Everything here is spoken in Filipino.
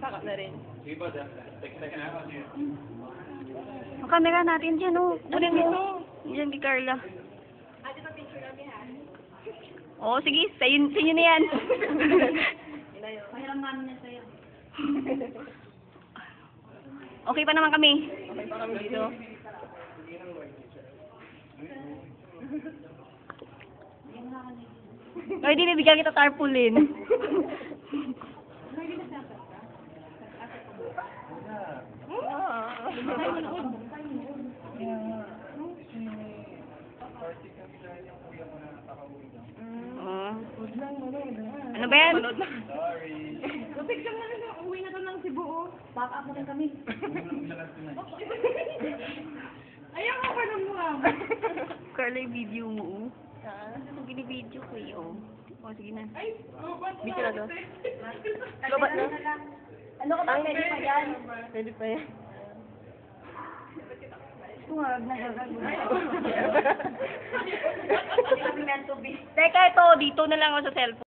Sakap na rin. Ang camera natin dyan, oh. Kunin mo. Diyan kay Carla. Oo, sige. Sa inyo na yan. Pahiram namin yan sa'yo. Okay pa naman kami. Okay pa kami dito. Ay, di nabigyan kita tarpaulin. Ano ba yan? Picture na rin. Uwi na to ng Cebu. Back up na rin kami. Ayaw ka pa ng mukha mo. Carla, yung video mo, oh. Ano binibideo ko yun? Oh, sige na. Ay, Video na to. Lobat na. Ano ka ba? Pwede pa yan. Pwede pa yan. Tuwag na gagawin. Teka, ito. Dito na lang ako sa cellphone.